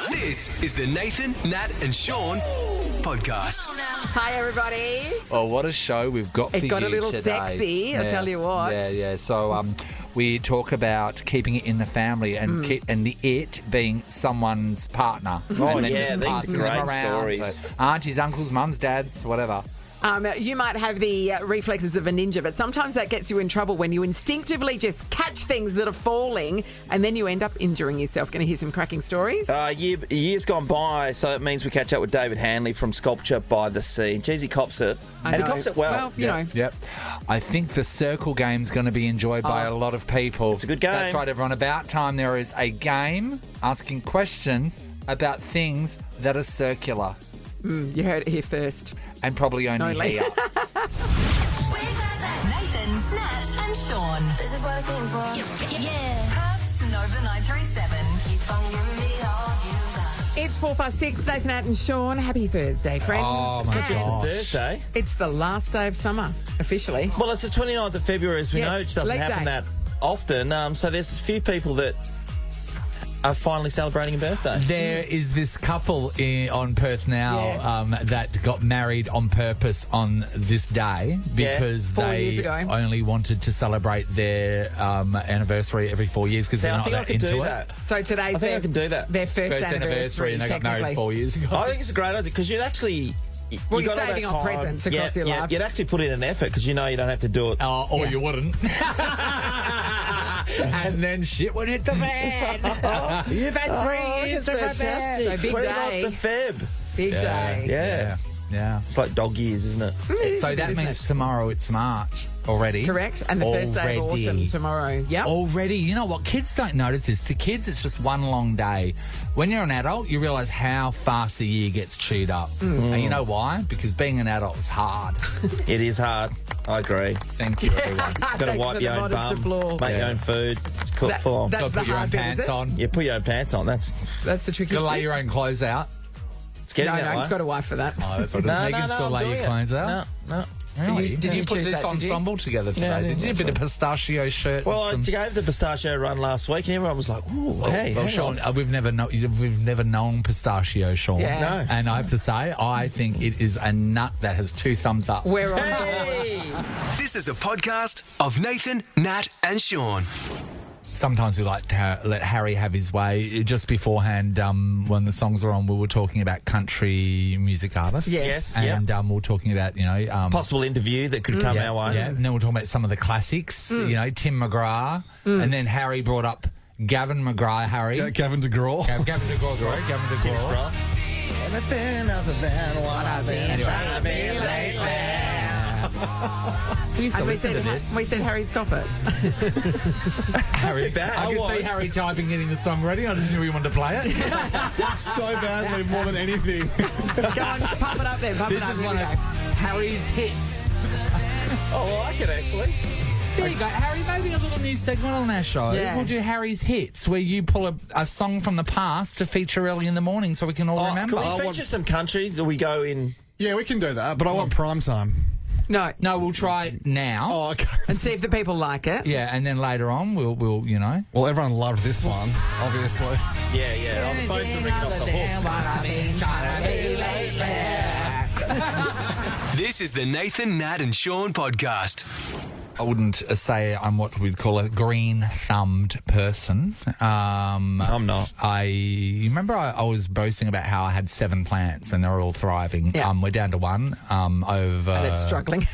This is the Nathan, Nat and Sean podcast. Hi, everybody. Oh, what a show we've got for you It got a little today. sexy, I'll tell you what. Yeah. So we talk about keeping it in the family and and the it being someone's partner. Oh, And then yeah, just these are passing them great around. stories. So aunties, uncles, mums, dads, whatever. You might have the reflexes of a ninja, but sometimes that gets you in trouble when you instinctively just catch things that are falling and then you end up injuring yourself. Going to hear some cracking stories? Years gone by, so it means we catch up with David Hadley from Sculpture by the Sea. Jeez, he cops it. I And know. he cops it well. Well, you know. Yep. I think the circle game's going to be enjoyed by a lot of people. It's a good game. That's right, everyone. About time there is a game asking questions about things that are circular. You heard it here first. And probably only here. Nathan, Nat and Sean. This is what I came for. Yeah. Perth's Nova 937. Keep on giving me all you got. It's 4:06. Nathan, Nat and Sean. Happy Thursday, friends. Oh, my And gosh. Thursday. It's the last day of summer, officially. Well, it's the 29th of February, as we Yes, know, which doesn't leg happen day. that often. So there's a few people that are finally celebrating a birthday. There is this couple on Perth now that got married on purpose on this day because 4 years they ago. only wanted to celebrate their anniversary every 4 years because See, they're I not think I that can into do it. that. So today's I think I can do that. their first Anniversary and they got married technically. 4 years ago. I think it's a great idea because you'd actually... Well, you you're got all that saving on time. presents across your life. You'd actually put in an effort because you know you don't have to do it. Or you wouldn't. And then shit would hit the fan. You've had 3 years to prepare. fantastic. So big 29th day. of Feb. Big day. Yeah. Yeah. It's like dog years, isn't it? So that means tomorrow it's March already. Correct. And the first day of Already. autumn tomorrow. Yep. Already, you know what? Kids don't notice this. To kids, it's just one long day. When you're an adult, you realise how fast the year gets chewed up. And you know why? Because being an adult is hard. It is hard. I agree. Thank you, everyone. Got to Thanks wipe for your the own modest bum, applause. make your own food. It's cooked for. That's Got to the put your own hard bit, is pants it? on. Yeah, put your own pants on. That's That's the tricky Got to lay thing. your own clothes out. it's getting No, that he's way. got a wife for that. Oh, that's what No, you can still I'm lay doing your it. clothes out. No. Really? Did you you put choose this that, did you? ensemble together today? Yeah, I Did did. you? A bit of pistachio shirt. Well, I and some... gave the pistachio run last week, and everyone was like, "Ooh, hey, well, hang Sean, on." we've never known pistachio, Sean. Yeah. No. And I have to say, I think it is a nut that has 2 thumbs up. We're on. Hey! This is a podcast of Nathan, Nat and Sean. Sometimes we like to let Harry have his way. Just beforehand, when the songs were on, we were talking about country music artists. Yes, And we were talking about, Possible interview that could come our way. yeah, and then we're talking about some of the classics, Tim McGrath. And then Harry brought up Gavin McGrath, Harry. Gavin DeGraw. Gavin DeGraw, sorry. Gavin DeGraw. Anything other than what I've been trying to be lately. We used to And we listen said, to this. we said, Harry, stop it. Harry, bad. I could see Harry typing, getting the song ready. I didn't know he wanted to play it. So badly, more than anything. Go on, pump it up there. Pump This it up. is Here one we of go. Harry's hits. Oh, I like it actually. There you go, Harry. Maybe a little new segment on our show. Yeah. We'll do Harry's hits, where you pull a song from the past to feeture early in the morning, so we can all remember. Can we feature some countries that we go in? Yeah, we can do that, but I want prime time. No. No, we'll try it now. Oh, okay. And see if the people like it. Yeah, and then later on, we'll. Well, everyone loved this one, obviously. Yeah. Oh, the phones are ringing off the hook. This is the Nathan, Nat and Sean podcast. I wouldn't say I'm what we'd call a green-thumbed person. I'm not. You remember I was boasting about how I had 7 plants and they're all thriving. Yeah. We're down to 1 over... And it's struggling.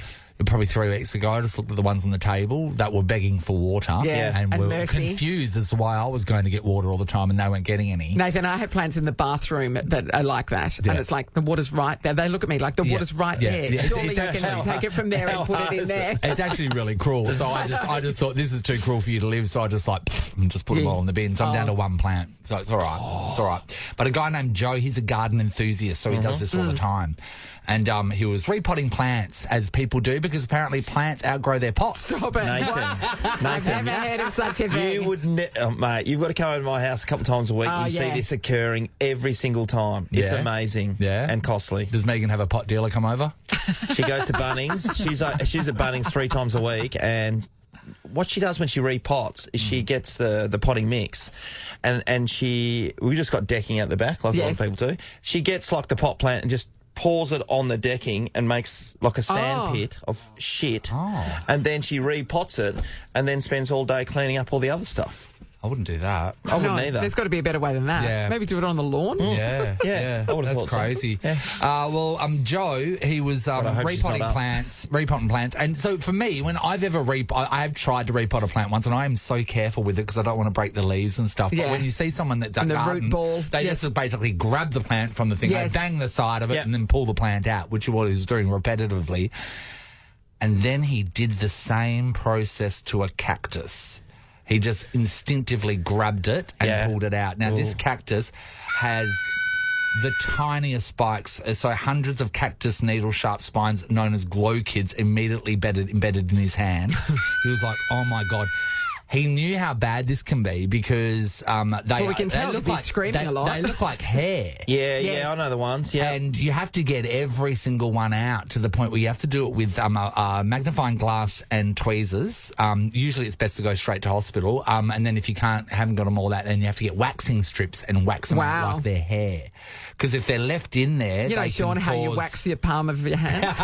Probably 3 weeks ago, I just looked at the ones on the table that were begging for water. Yeah. And And were mercy. confused as to why I was going to get water all the time and they weren't getting any. Nathan, I have plants in the bathroom that are like that. Yeah. And it's like the water's right there. They look at me like the water's right Yeah. there. Yeah. Surely It's you actually- can take it from there and put it in there. It's actually really cruel. So I just thought this is too cruel for you to live. So I just and just put them all in the bin. So I'm down to 1 plant. So it's all right. It's all right. But a guy named Joe, he's a garden enthusiast. So he does this all the time. And he was repotting plants, as people do, because apparently plants outgrow their pots. Stop it. Nathan, I've never heard of such a thing. you would, mate. You've got to come over to my house a couple of times a week. Oh, you see yeah. this occurring every single time. It's Yeah. amazing. Yeah. And costly. Does Megan have a pot dealer come over? She goes to Bunnings. She's at Bunnings 3 times a week, and what she does when she repots is she gets the potting mix, and we just got decking out the back like a lot of people do. She gets like the pot plant and just pours it on the decking and makes like a sand pit of shit, and then she repots it and then spends all day cleaning up all the other stuff. I wouldn't do that. I wouldn't either. There's got to be a better way than that. Yeah. Maybe do it on the lawn. Yeah, I would've that's thought so. crazy. Yeah. Joe, he was I hope she's repotting not up. plants, and so for me, when I've ever I have tried to repot a plant once, and I am so careful with it because I don't want to break the leaves and stuff. Yeah. But when you see someone that And the root gardens, ball. they just basically grab the plant from the thing, Yes. they bang the side of it, Yep. and then pull the plant out, which is what he was doing repetitively. And then he did the same process to a cactus. He just instinctively grabbed it and pulled it out. Now, this cactus has the tiniest spikes, so hundreds of cactus needle-sharp spines known as glow kids immediately embedded in his hand. He was like, oh, my God. He knew how bad this can be because we can tell because he's screaming a lot. They look like hair. Yeah, I know the ones. Yeah, And you have to get every single one out to the point where you have to do it with magnifying glass and tweezers. Usually it's best to go straight to hospital. And then if you haven't got them all out, then you have to get waxing strips and wax them out like their hair. Because if they're left in there, You know, they Sean, can how you cause- wax your palm of your hands.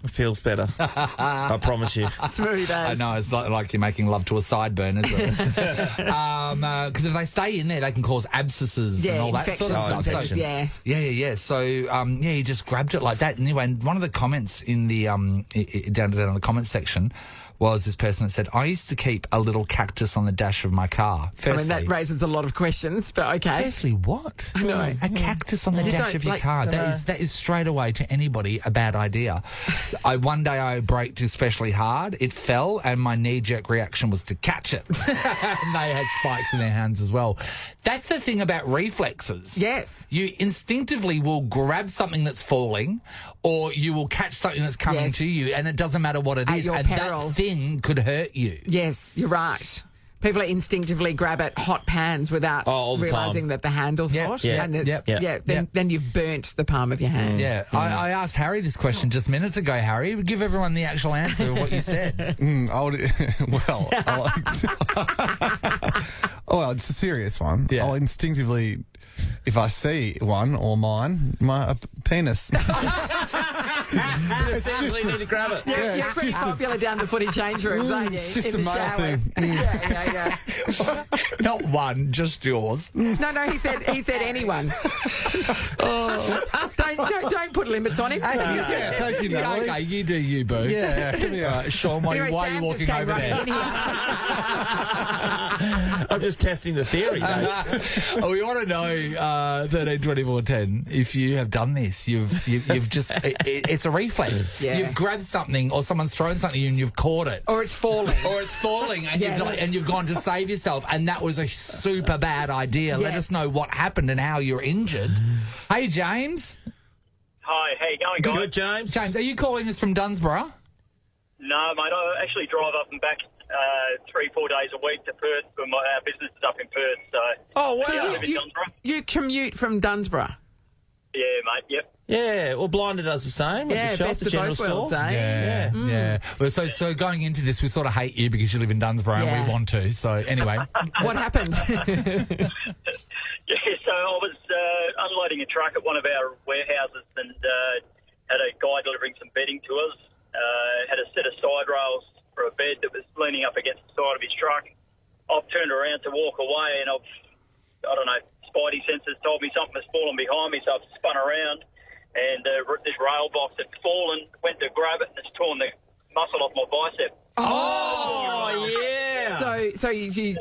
it feels better. I promise you. Smooth as. I know, it's like you're making love to a sideburn, isn't it? Because if they stay in there, they can cause abscesses and all that sort of infections. stuff. So, Yeah. So, he just grabbed it like that. Anyway, and one of the comments in the down in the comments section was this person that said, I used to keep a little cactus on the dash of my car. Firstly, I mean, that raises a lot of questions, but okay. Firstly, what? I know. A cactus on the You dash don't of your like- car. That is straight away to anybody a bad idea. One day I braked especially hard. It fell, and my knee-jerk reaction was to catch it. And they had spikes in their hands as well. That's the thing about reflexes. Yes. You instinctively will grab something that's falling, or you will catch something that's coming to you, and it doesn't matter what it At is. your And peril. that thing could hurt you. Yes, you're right. People instinctively grab at hot pans without all the realising time. that the handle's Yep, hot. yeah, And it's- yep, yep, then you've burnt the palm of your hand. Yeah, I asked Harry this question just minutes ago, Harry. Give everyone the actual answer of what you said. Well, it's a serious one. Yeah. I'll instinctively, if I see one or mine, my penis. Essentially, need to grab it. Yeah, You're it's pretty just a- popular down the footy change rooms, aren't you? it's just In a the male showers. thing. Yeah. Not one, just yours. No, he said anyone. Don't put limits on him. Yeah, thank you, Yeah, Natalie. okay, you do you, boo. Yeah, come here. Sean, why Anyway, are you Sam walking just came over running there? in here. I'm just testing the theory, mate. Oh, we want to know 13 24 10 if you have done this. You've just it's a reflex. Yeah. You've grabbed something, or someone's thrown something at you and you've caught it. Or it's falling. Or it's falling, and Yes. you've gone to save yourself, and that was a super bad idea. Let Yes. us know what happened and how you're injured. Hey, James. Hi, how you going, guys? Good, James. James, are you calling us from Dunsborough? No, mate, I actually drive up and back 3-4 days a week to Perth, but our business is up in Perth, so... Oh, wow. I live in Dunsborough. You commute from Dunsborough. Yeah, mate, yep. Yeah, well, Blinder does the same. Yeah, at the shop, best the of general both worlds, store. eh? Yeah. Well, so going into this, we sort of hate you because you live in Dunsborough and Yeah. we want to. So anyway, What happened? Yeah, so I was unloading a truck at one of our warehouses and had a guy delivering some bedding to us. Had a set of side rails for a bed that was leaning up against the side of his truck. I've turned around to walk away and I don't know, spidey senses told me something was falling behind me, so I've spun around and this rail box had fallen, went to grab it and it's torn the muscle off my bicep. Oh, yeah. So you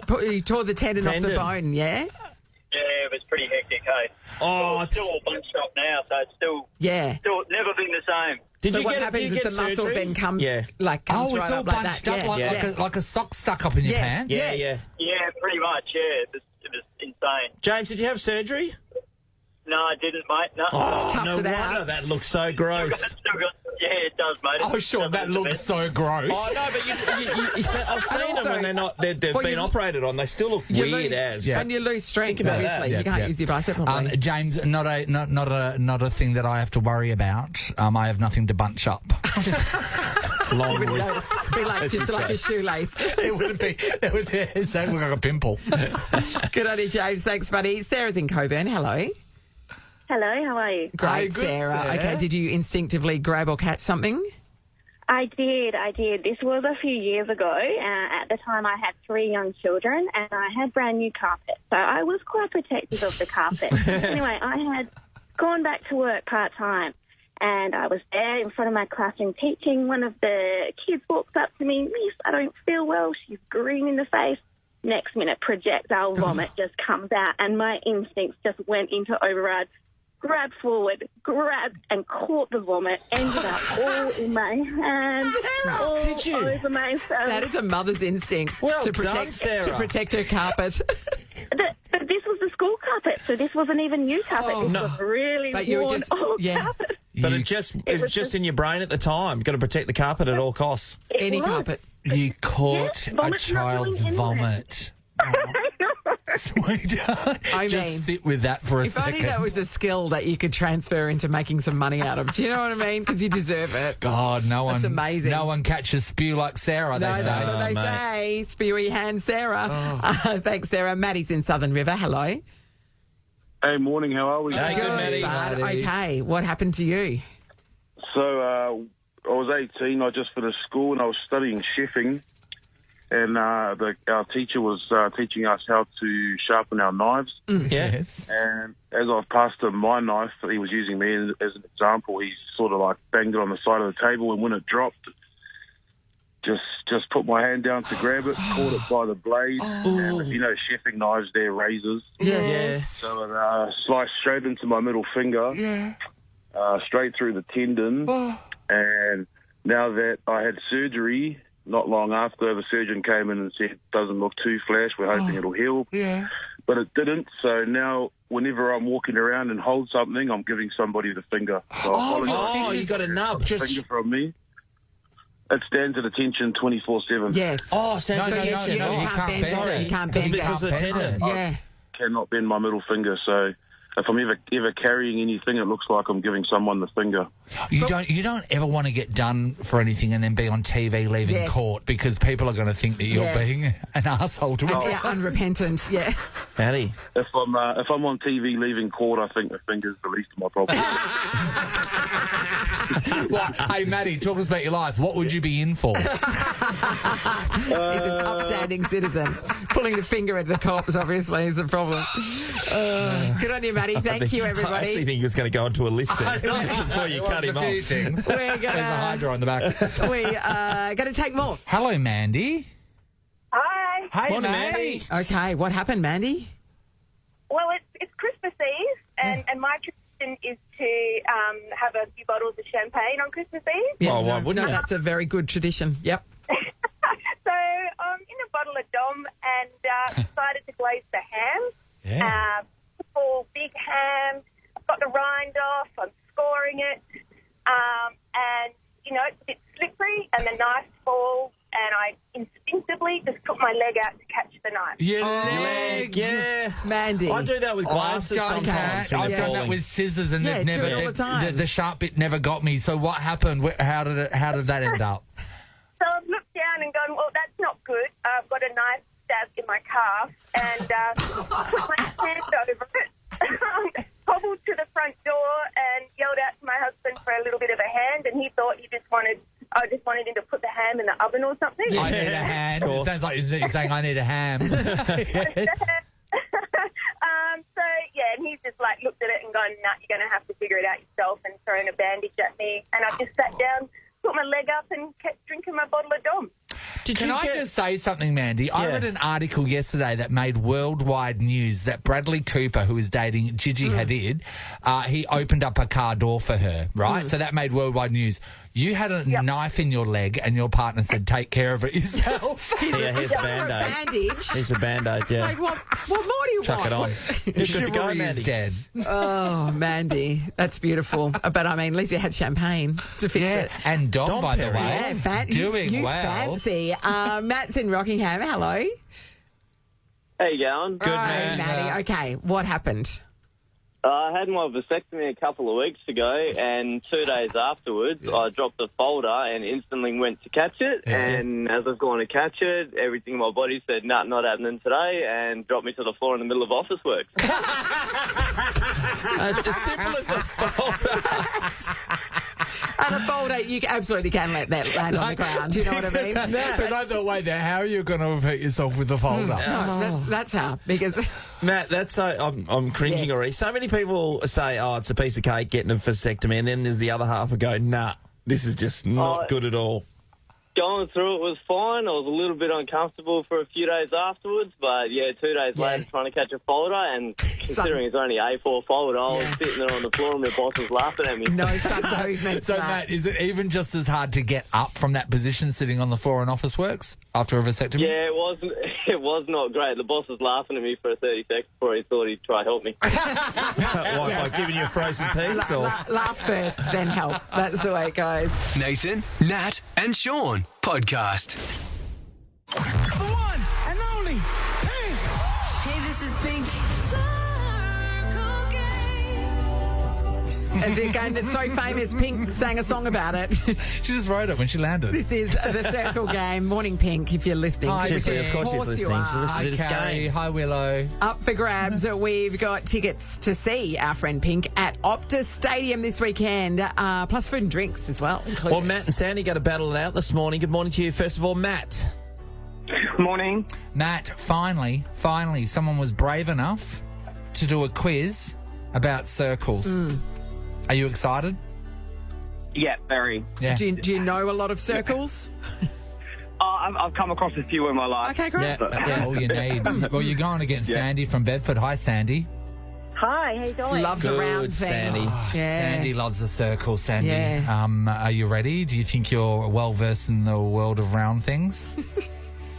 tore the tendon off the Tendon. bone, yeah? Yeah, it was pretty hectic, hey. Oh, It's still all bunched up now, so it's still Yeah. never been the same. Did So you what get, happens did you is get the muscle surgery? then comes Yeah. comes it's right all up like bunched that. up Yeah. like a sock stuck up in your Yeah. pants. Yeah, yeah. Yeah, pretty much, yeah. It was insane. James, did you have surgery? No, I didn't, mate. No. Oh, toughed no it out. wonder that looks so gross. Yeah, it does, mate. Oh, sure, that looks so gross. Oh no, but you said, I've seen them also- when they've Well, been you- operated on. They still look You weird lose- as. Yeah. And you lose strength, Think about obviously. that. You can't use your bicep properly. James, not a thing that I have to worry about. I have nothing to bunch up. Long Wouldn't wrist. notice. Be like just like a shoelace. It wouldn't be. It would look like a pimple. Good on you, James. Thanks, buddy. Sarah's in Coburn. Hello. Hello, how are you? Great, good, Sarah. Sarah. Okay, did you instinctively grab or catch something? I did. This was a few years ago. At the time, I had 3 young children and I had brand new carpet. So I was quite protective of the carpet. Anyway, I had gone back to work part-time and I was there in front of my classroom teaching. One of the kids walks up to me, Miss, I don't feel well. She's green in the face. Next minute, projectile vomit just comes out and my instincts just went into override. Grabbed forward, grabbed and caught the vomit, ended up all in my hand, all Did you? over myself. That is a mother's instinct Well to done, protect Sarah. her carpet. But this was the school carpet, so this wasn't even new carpet. This no. was really But you were worn just old yes. carpet. But it was just in your brain at the time. You've got to protect the carpet at all costs. Any was. carpet. You caught Yes, a vomit's not child's going anywhere. vomit. Sweetheart. I mean, Just sit with that for a If second. only that was a skill that you could transfer into making some money out of. Do you know what I mean? Because you deserve it. God, That's amazing. No one catches spew like Sarah, they No, say. that's what they say. Spewy hand, Sarah. Thanks, Sarah. Maddie's in Southern River. Hello. Hey, morning. How are we? Hey, good, Maddie. bud. Maddie. Okay, what happened to you? So I was 18. I just finished school and I was studying chefing. And our teacher was teaching us how to sharpen our knives. Yes. And as I passed him my knife, he was using me as an example. He sort of like banged it on the side of the table, and when it dropped, just put my hand down to grab it, caught it by the blade. And, you know, chefing knives, they're razors. Yes. So it sliced straight into my middle finger, straight through the tendon. And now that I had surgery, not long after, the surgeon came in and said, doesn't look too flash, we're hoping it'll heal. Yeah. But it didn't, so now whenever I'm walking around and hold something, I'm giving somebody the finger. So Oh, you got a nub. finger from me. It stands at attention 24/7. Yes. Oh, stands No, for no, attention. no, you you can't can't bend bend it. it. You can't Because bend because of it. the tendon. Yeah. Cannot bend my middle finger, so if I'm ever carrying anything, it looks like I'm giving someone the finger. You don't ever want to get done for anything and then be on TV leaving Yes. court because people are going to think that you're Yes. being an asshole to Yeah, unrepentant. Yeah. Maddie. If I'm on TV leaving court, I think the finger's the least of my problem. Well, hey, Maddie, talk to us about your life. What would you be in for? He's an upstanding citizen. Pulling the finger at the cops, obviously, is the problem. Good on you, Maddie. Thank you, I actually everybody. think he was going to go into a list there before you cut him off. We're There's a gonna hydro on the back. we going to take more. Hello, Mandy. Hi. Hey, Morning, Mandy. Okay, what happened, Mandy? Well, it's Christmas Eve, and my tradition is to have a few bottles of champagne on Christmas Eve. Yeah, Oh, why no, wouldn't no, you? that's a very good tradition. Yep. So I'm in a bottle of Dom and decided to glaze the ham. Yeah. Full big ham. I've got the rind off. I'm scoring it. And, you know, it's a bit slippery and the knife falls and I instinctively just put my leg out to catch the knife. Your Leg, yeah. Mandy. I do that with glasses I've done sometimes. that. when I've they're done that falling. with scissors, and Yeah, they've do it never all the time. the sharp bit never got me. So what happened? How did that end up? So I've looked down and gone, well, that's not good. I've got a knife stabbed in my calf and put my hand over it, hobbled to the front door and yelled out to my husband for a little bit of a hand, and he thought I just wanted him to put the ham in the oven or something. I need a hand. Of It course. sounds like you're saying I need a ham. So, yeah, and he's just like looked at it and gone, nah, you're going to have to figure it out yourself, and thrown a bandage at me. And I just sat down, put my leg up and kept drinking my bottle of Dom. Can I just say something, Mandy? I Yeah. read an article yesterday that made worldwide news that Bradley Cooper, who is dating Gigi Hadid, he opened up a car door for her, right? So that made worldwide news. You had a knife in your leg and your partner said, take care of it yourself. Yeah, here's a Band-Aid. Bandage. Here's a Band-Aid, yeah. Like, what more do you Chuck want? it on. You're good to go, Chivalry is Mandy. dead. Oh, Mandy, that's beautiful. But I mean, at least you had champagne to fix it. And Dom, Dom by the Perry. way, Yeah, doing you well. fancy. Matt's in Rockingham. Hello. How you going? Good, Hey, man. Maddie. Okay, what happened? I had my vasectomy a couple of weeks ago, and 2 days afterwards, I dropped the folder and instantly went to catch it. Yeah. And as I was going to catch it, everything in my body said, "Nah, not happening today," and dropped me to the floor in the middle of office work. As simple as a folder. And a folder, you absolutely can let that land on the ground. You know what I mean? But I thought, wait there, how are you going to hurt yourself with the folder? No, that's how. Because Matt, that's so I'm cringing Yes. already. So many people say, "Oh, it's a piece of cake getting a vasectomy," and then there's the other half who go, "Nah, this is just not good at all." Going through it was fine. I was a little bit uncomfortable for a few days afterwards, but yeah, 2 days later trying to catch a folder, and considering it's only A4 folder, I was sitting there on the floor and my boss was laughing at me. no sudden movements. So, Matt, is it even just as hard to get up from that position sitting on the floor in office works after a vasectomy? Yeah, it was not great. The boss was laughing at me for 30 seconds before he thought he'd try to help me. By giving you a frozen piece? Or? Laugh first, then help. That's the way it goes. Nathan, Nat, and Sean podcast. The one and only. Hey, this is Pink. And the game that's so famous, Pink sang a song about it. She just wrote it when she landed. This is the Circle Game. Morning, Pink, if you're listening. Hi, Of course she's listening. you She's are. listening to this Carrie. game. Hi, Willow. Up for grabs. We've got tickets to see our friend Pink at Optus Stadium this weekend, plus food and drinks as well. Included. Well, Matt and Sandy got to battle it out this morning. Good morning to you. First of all, Matt. Morning. Matt, finally, someone was brave enough to do a quiz about circles. Are you excited? Yeah, very. Yeah. Do you know a lot of circles? I've come across a few in my life. Okay, great. That's all you need. Well, you're going against Sandy from Bedford. Hi, Sandy. Hi, how you doing? Loves Good, a round thing. Sandy. Oh, Yeah. Sandy loves the circle, Sandy. Yeah. Are you ready? Do you think you're well versed in the world of round things?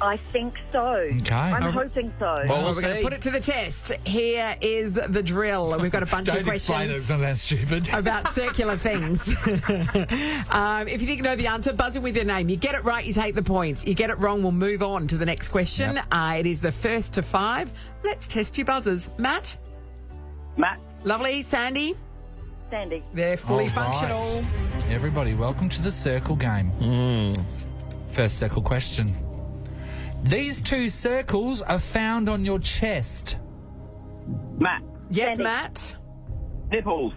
I think so. Okay. I'm hoping so. Well, We're going to put it to the test. Here is the drill. We've got a bunch Don't of explain it. questions It's not that stupid. about circular things. If you think you know the answer, buzz in with your name. You get it right, you take the point. You get it wrong, we'll move on to the next question. Yep. It is the first to 5. Let's test your buzzers. Matt? Matt. Lovely. Sandy? Sandy. They're fully All right. functional. Everybody, welcome to the circle game. First circle question. These 2 circles are found on your chest. Matt. Yes, Sandy. Matt? Nipples.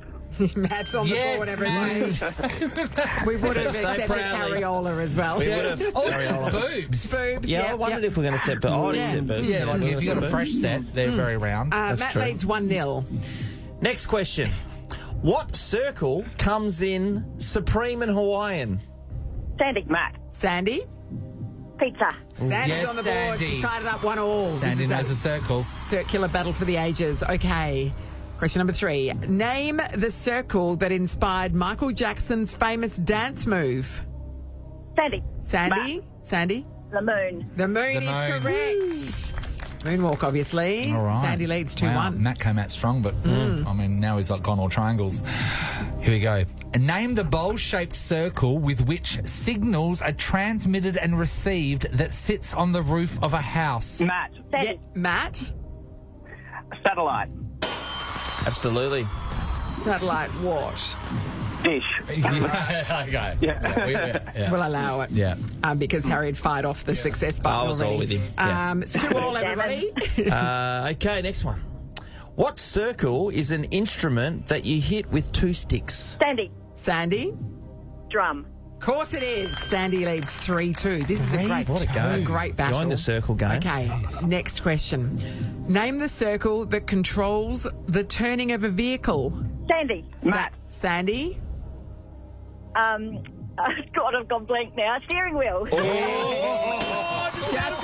Matt's on the board, everybody. We would have So accepted proudly. areola as well. We would have. Oh, just boobs. Boobs. Yeah, I yep, wondered yep. if we're going to set boobs. Oh, Yeah. set boobs. Yeah, like we're if gonna you've got set a boobs. fresh set, they're very round. Matt true. leads 1-0. Next question. What circle comes in Supreme and Hawaiian? Sandy. Matt. Sandy? Pizza. Sandy's Yes, on the board. Sandy. She's tied it up 1-1. Sandy This is knows a the circles. circular battle for the ages. Okay. Question number 3. Name the circle that inspired Michael Jackson's famous dance move. Sandy. Sandy? Sandy? The moon. The moon The is moon. correct. Moonwalk, obviously. All right. Sandy leads 2-1. Wow, Matt came out strong, but I mean, now he's like gone all triangles. Here we go. Name the bowl-shaped circle with which signals are transmitted and received that sits on the roof of a house. Matt. Sandy. Yeah, Matt? Satellite. Absolutely. Satellite what? Dish. Okay. Yeah. We'll allow it. Yeah. Because Harry had fired off the success button I was all already. with him. Yeah. It's 2-2, everybody. Okay, next one. What circle is an instrument that you hit with 2 sticks? Sandy. Sandy? Drum. Of course it is. Sandy leads 3-2. This is a great, What a go. great battle. Join the circle game. Okay, next question. Name the circle that controls the turning of a vehicle. Sandy. Matt. Sandy? God, I've gone blank now. Steering wheel. Just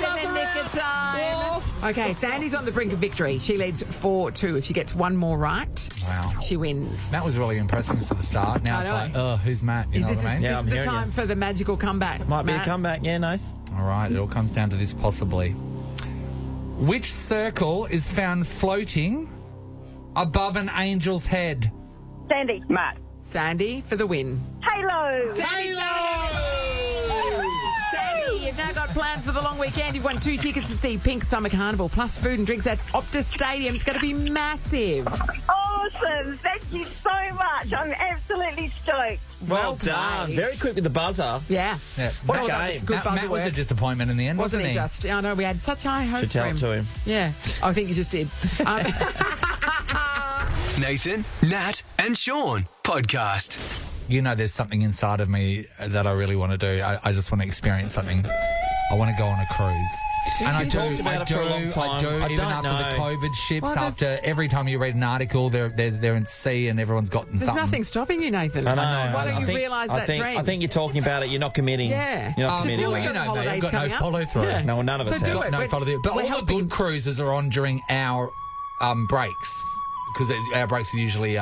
in the nick of time. Okay, Sandy's on the brink of victory. She leads 4-2. If she gets one more right, Wow. she wins. Matt was really impressing us at the start. Now I it's know. like, oh, who's Matt? You know this what I mean? Yeah, this I'm is the hearing time you. for the magical comeback. Might be Matt. a comeback, yeah, Nath? All right, it all comes down to this possibly. Which circle is found floating above an angel's head? Sandy. Matt. Sandy for the win. Halo. Sandy, you've now got plans for the long weekend. You've won 2 tickets to see Pink Summer Carnival, plus food and drinks at Optus Stadium. It's going to be massive. Awesome. Thank you so much. I'm absolutely stoked. Well done. Very quick with the buzzer. Yeah. What a game. Good buzzer Matt was a work. disappointment in the end, wasn't Wasn't he? it just? I know, we had such high hopes Should for tell him. it to him. Yeah. I think you just did. Nathan, Nat, and Sean podcast. You know, there's something inside of me that I really want to do. I just want to experience something. I want to go on a cruise. And I do, talked about it for a long time. I even don't after the know. COVID ships, Well, after every time you read an article, they're in sea and everyone's gotten There's something. nothing stopping you, Nathan. I know. Why don't I you think- realise that dream? I think you're talking about it. You're not committing. Yeah. You're not Just committing. do it. you know, Holidays mate, I've got no coming up. follow through. Yeah. No, well, none of So us do have. it. No We're- follow through. But we're all the helping. good cruises are on during our breaks. Because our breaks are usually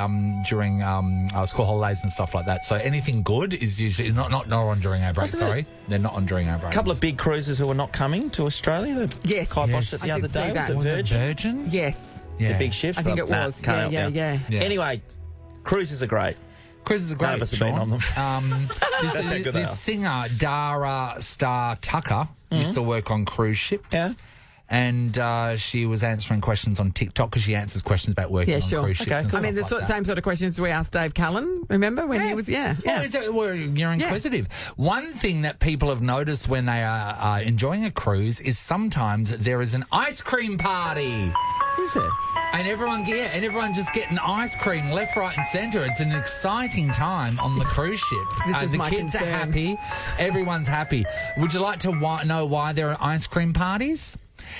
during our school holidays and stuff like that. So anything good is usually not on during our breaks. Wasn't it- Sorry, they're not on during our breaks. A couple of big cruises who are not coming to Australia. The Yes. kiboshed Yes. it the I other did see day. that. Was Was it it Virgin? Virgin? Yes. Yeah. The big ships. I think Nah, it was. can't help you. Yeah. Yeah. Anyway, cruises are great. Cruises are great. None of us have been Sean. on them. This, That's how good they this are. singer, Dara Star Tucker, used to work on cruise ships. Yeah. And she was answering questions on TikTok because she answers questions about working Yeah, on sure. cruise ships. Okay, and cool. I mean, the stuff like that. same sort of questions we asked Dave Cullen, remember, when he was, Well, you're inquisitive. One thing that people have noticed when they are enjoying a cruise is sometimes there is an ice cream party. Is there? And everyone just getting ice cream left, right, and centre. It's an exciting time on the cruise ship. This is the my kids are concern. happy. Everyone's happy. Would you like to know why there are ice cream parties?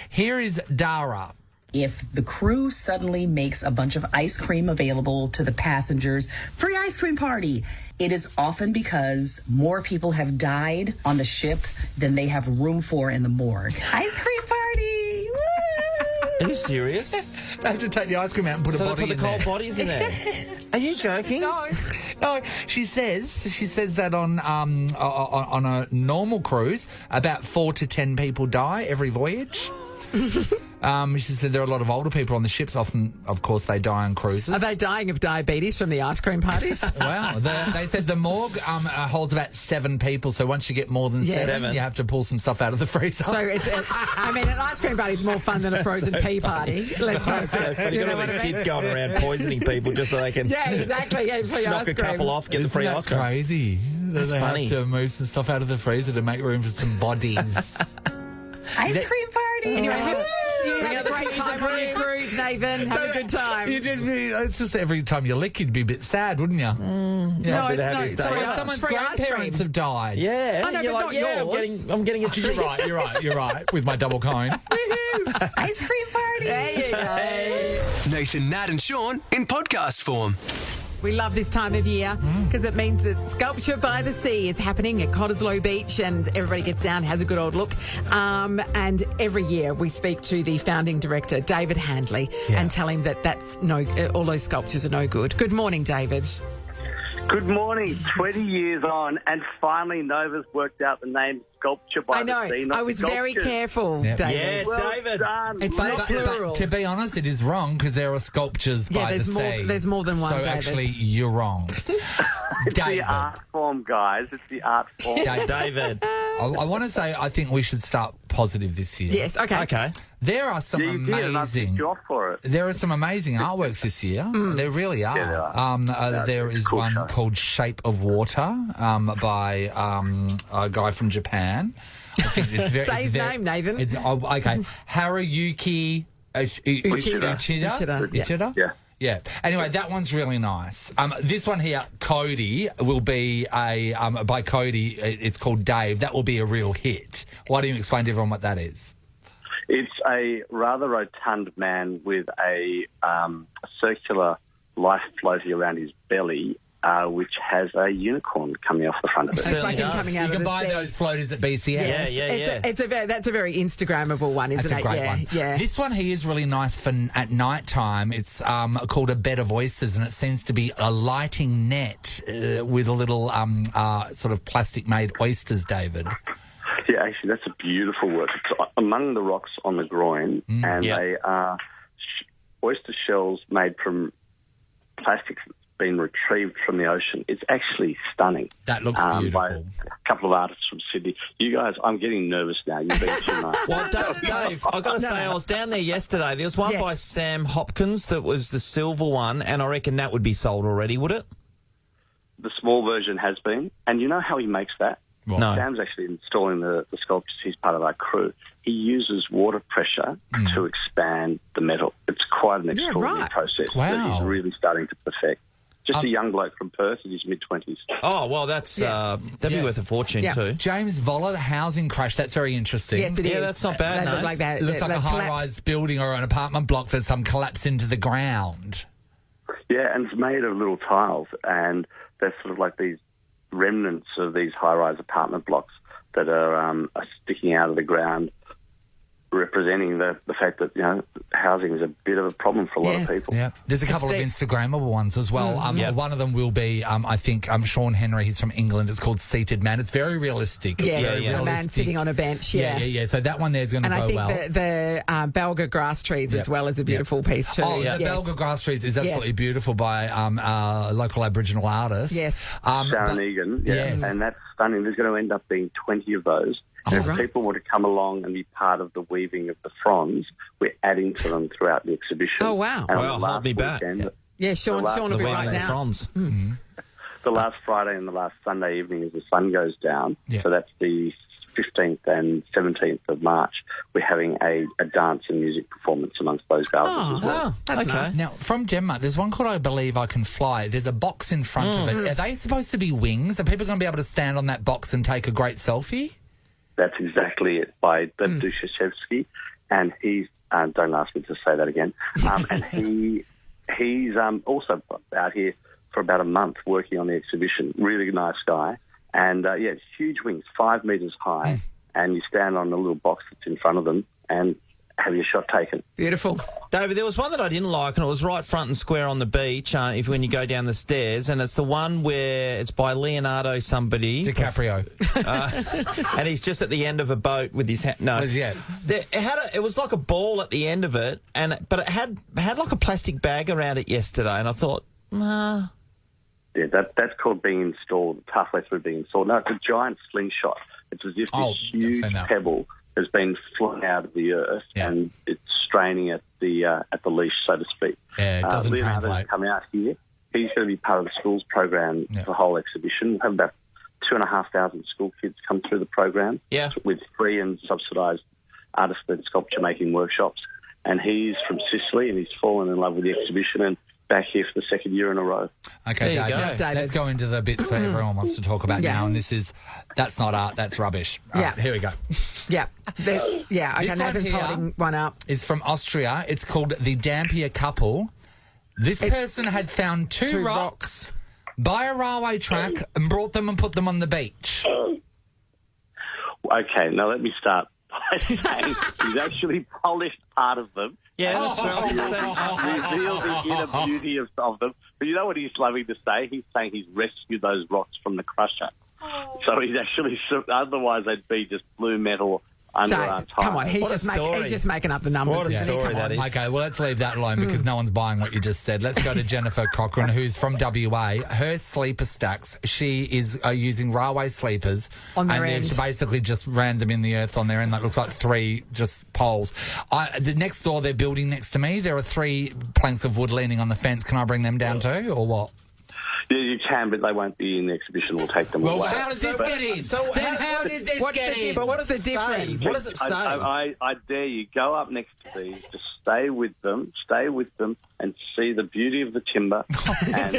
Here is Dara. If the crew suddenly makes a bunch of ice cream available to the passengers, free ice cream party, it is often because more people have died on the ship than they have room for in the morgue. Ice cream party! Woo! Are you serious? They have to take the ice cream out and put a So they body put the in cold there. bodies in there. Are you joking? No. She says that on a normal cruise, about 4 to 10 people die every voyage. She said there are a lot of older people on the ships. Often, of course, they die on cruises. Are they dying of diabetes from the ice cream parties? Well, they said the morgue holds about 7 people. So once you get more than seven, you have to pull some stuff out of the freezer. So I mean, an ice cream party is more fun than a frozen pea party. Let's face it. You've got all these kids going around poisoning people just so they can Yeah, exactly. Yeah, free knock ice a cream. couple off, get the free Isn't that ice cream. crazy? That's they funny. have to move some stuff out of the freezer to make room for some bodies. Ice cream party! Anyway, you Bring have out a the great cookies time and on your cruise, Nathan. Have a good time. You did. It's just every time you lick, you'd be a bit sad, wouldn't you? No, Be the it's happiest day free ever. ice- Someone's free ice grandparents cream. have died. Yeah, I know, you're but like, not yours. I'm getting a treat. You're right. With my double cone. Ice cream party! There you go. Nathan, Nat, and Sean in podcast form. We love this time of year because it means that Sculpture by the Sea is happening at Cottesloe Beach and everybody gets down, has a good old look. And every year we speak to the founding director, David Hadley, and tell him that all those sculptures are no good. Good morning, David. Good morning. 20 years on, and finally Nova's worked out the name Sculpture by I know. the Sea. not I was very Sculptures. careful, Yep. David. Yeah, Well David. done. It's But, not but plural. to be honest, it is wrong because there are sculptures by there's the more- sea. there's more than one, So David. actually, you're wrong. It's David. the art form, guys. It's the art form. David. I want to say I think we should start positive this year. Yes, okay. Okay. There are some Yeah, you did, and I amazing. picked you off for it. There are some amazing artworks this year. There really are. Yeah, there are. There it's is a cool one show. called Shape of Water by a guy from Japan. I think it's very, Say his name, Nathan. It's, okay. Haruyuki Uchida. Yeah. Yeah. Anyway, that one's really nice. This one here, Cody, will be by Cody. It's called Dave. That will be a real hit. Why don't you explain to everyone what that is? It's a rather rotund man with a circular life floating around his belly, which has a unicorn coming off the front of it. It's like him coming out You of can the buy sea. those floaters at BCF. Yeah. That's a very Instagrammable one, isn't That's it? a great one. Yeah. This one here is really nice for at night time. It's called A Bed of Oysters, and it seems to be a lighting net with a little sort of plastic-made oysters, David. Yeah, actually, that's a beautiful work. It's among the rocks on the groin, and they are oyster shells made from plastic that's been retrieved from the ocean. It's actually stunning. That looks By beautiful. a couple of artists from Sydney. You guys, I'm getting nervous now. You've been too much. Well, Dave, I've got to say, I was down there yesterday. There was one by Sam Hopkins that was the silver one, and I reckon that would be sold already, would it? The small version has been. And you know how he makes that? What? No. Sam's actually installing the sculptures. He's part of our crew. He uses water pressure to expand the metal. It's quite an extraordinary process that he's really starting to perfect. Just a young bloke from Perth in his mid-20s. Oh, well, that's that'd be worth a fortune too. James Voller, the housing crash, that's very interesting. Yes, it is. Yeah, that's not bad, They no. look like that. It looks like a high-rise building or an apartment block that's collapsed into the ground. Yeah, and it's made of little tiles, and they're sort of like these remnants of these high-rise apartment blocks that are sticking out of the ground, representing the fact that, housing is a bit of a problem for a lot of people. Yeah, there's a couple of Instagrammable ones as well. One of them will be, I think, Sean Henry. He's from England. It's called Seated Man. It's very realistic. Yeah, Very a man realistic. sitting on a bench. Yeah. So that one there's going to go well. And I think the Belga grass trees as well is a beautiful piece too. Oh, the Belga grass trees is absolutely beautiful by local Aboriginal artist. Yes. Sharon Egan. Yes. And that's stunning. There's going to end up being 20 of those. And if people want to come along and be part of the weaving of the fronds, we're adding to them throughout the exhibition. Oh, wow. And Well, hold me back. Yeah, Sean will be right down. Fronds. The last Friday and the last Sunday evening as the sun goes down, so that's the 15th and 17th of March, we're having a dance and music performance amongst those gardeners as well. That's nice. Now, from Denmark, there's one called I Believe I Can Fly. There's a box in front of it. Are they supposed to be wings? Are people going to be able to stand on that box and take a great selfie? That's exactly it, by David Hadley, and he's don't ask me to say that again. And he's also out here for about a month working on the exhibition. Really nice guy, and it's huge wings, 5 metres high, and you stand on a little box that's in front of them and have your shot taken. Beautiful. David, there was one that I didn't like, and it was right front and square on the beach when you go down the stairs, and it's the one where it's by Leonardo somebody. DiCaprio. And he's just at the end of a boat with his hand. No. Yeah. It was like a ball at the end of it, but it had like a plastic bag around it yesterday, and I thought, nah. Yeah, that's called being installed, halfway through being installed. No, it's a giant slingshot. It's as if this huge pebble has been flung out of the earth and it's straining at the leash, so to speak. Yeah, it doesn't translate. Come out here. He's going to be part of the schools program for the whole exhibition. We'll have about 2,500 school kids come through the program with free and subsidised artist-led sculpture-making workshops. And he's from Sicily, and he's fallen in love with the exhibition and back here for the second year in a row. Okay, David, let's go into the bits that everyone wants to talk about now, and that's not art, that's rubbish. Here we go. Yeah. Okay, Nathan's holding one up. It's from Austria. It's called The Dampier Couple. This person had found two rocks by a railway track and brought them and put them on the beach. Okay, now let me start by saying he's actually polished part of them. Yeah, that's right. Revealed the inner beauty of them. But you know what he's loving to say? He's saying he's rescued those rocks from the crusher. So he's actually, otherwise they'd be just blue metal under our tires. Come on, he's just making up the numbers. What a story that is. Okay, well, let's leave that alone because no one's buying what you just said. Let's go to Jennifer Cochran, who's from WA. Her sleeper stacks, she is using railway sleepers. On their end. She basically just ran them in the earth on their end. That looks like 3 just poles. The next door they're building next to me, there are 3 planks of wood leaning on the fence. Can I bring them down too, or what? Yeah, you can, but they won't be in the exhibition. We'll take them away. Well, how does this get in? How did this get in? But what is the difference? What does it say? I dare you, go up next to these, just stay with them, and see the beauty of the timber. And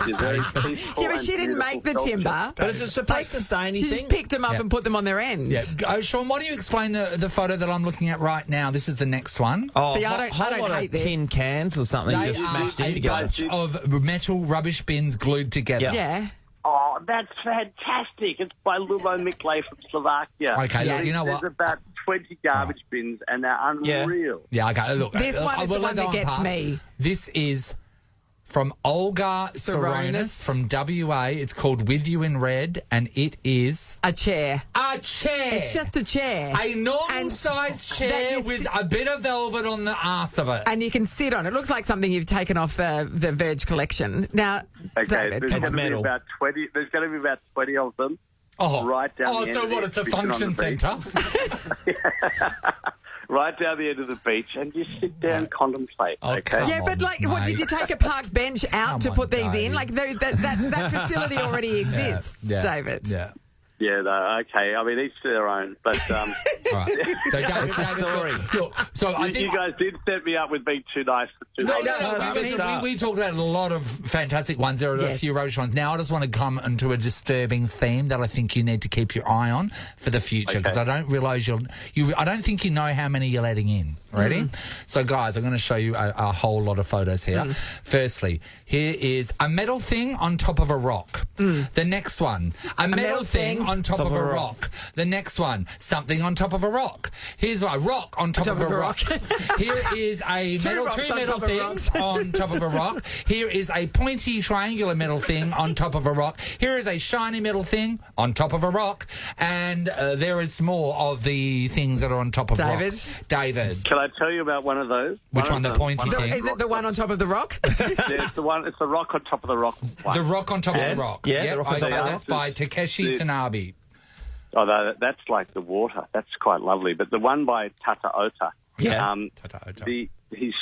you're very peaceful. Yeah, but she didn't make the timber. But is it supposed to say anything? She just picked them up and put them on their end. Yeah. Sean, why don't you explain the photo that I'm looking at right now? This is the next one. Oh, see, I don't hate this. Tin cans or something just smashed in together. Bunch of metal rubbish bins glued together. Yeah. Oh, that's fantastic. It's by Lubo Miklej from Slovakia. Okay, look, you know what? There's about 20 garbage bins, and they're unreal. Yeah, okay, look. This one is the one that gets me. This is from Olga Saronis from WA. It's called With You in Red, and it is... a chair. A chair! It's just a chair. A normal-sized chair with a bit of velvet on the arse of it. And you can sit on it. It looks like something you've taken off the Verge collection. Now, Okay, David, there's going to be about 20 of them. right down the end. So what? It's a function centre. Right down the end of the beach, and just sit down and contemplate. Okay. Yeah, but what did you take a park bench out to put these in? Like that facility already exists, David. Yeah. Yeah, no, okay. I mean, each to their own. But Right. So, David, story. I think you guys did set me up with being too nice. we talked about a lot of fantastic ones. There are a few rubbish ones. Now I just want to come into a disturbing theme that I think you need to keep your eye on for the future, because I don't realise I don't think you know how many you're letting in. Ready? So, guys, I'm going to show you a whole lot of photos here. Firstly, here is a metal thing on top of a rock. The next one, a metal thing on top of a rock. The next one, something on top of a rock. Here's a rock on top of a rock. Here is a two metal things on top of a rock. Here is a pointy triangular metal thing on top of a rock. Here is a shiny metal thing on top of a rock. And there is more of the things that are on top of rocks. David. Can I tell you about one of those? Which one? The pointy thing? Is it the one on top of the rock? It's the one. It's the rock on top of the rock. The rock on top of the rock. Yeah, the rock on top of the rock. That's by Takeshi Tanabe. Oh, that's like the water. That's quite lovely. But the one by Tata Ota. Tata Ota. He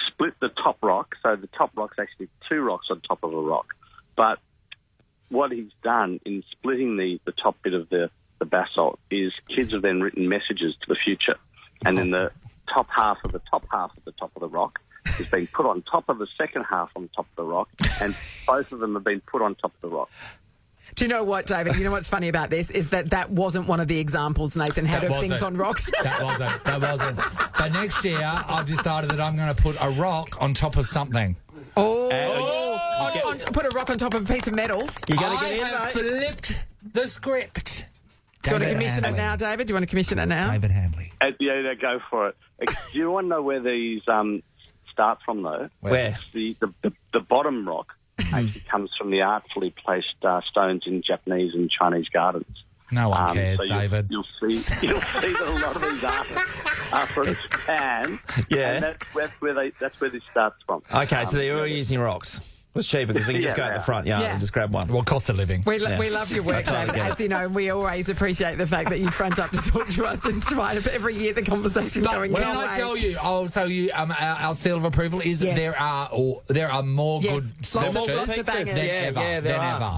split the top rock, so the top rock's actually two rocks on top of a rock. But what he's done in splitting the top bit of the basalt is kids have then written messages to the future. And then the top half of the top of the rock is being put on top of the second half on top of the rock, and both of them have been put on top of the rock. Do you know what, David? You know what's funny about this is that wasn't one of the examples Nathan had of things on rocks. That wasn't. But next year, I've decided that I'm going to put a rock on top of something. Put a rock on top of a piece of metal. You're going to get in, I have flipped the script. Do you want to commission it now, David? Do you want to commission it now? David Hadley. Yeah, go for it. Do you want to know where these start from, though? Where? The bottom rock actually comes from the artfully placed stones in Japanese and Chinese gardens. No one cares, so David. You'll see that a lot of these artists are from Japan. Yeah. And that's where this starts from. Okay, so they're all using rocks. It was cheaper because you can just go at the front yard and just grab one. Well, cost of living. We love your work, David. As you know, we always appreciate the fact that you front up to talk to us in spite of every year the conversation going Can your I way. tell you, I'll tell you, our seal of approval is that there are more good sculptures than ever.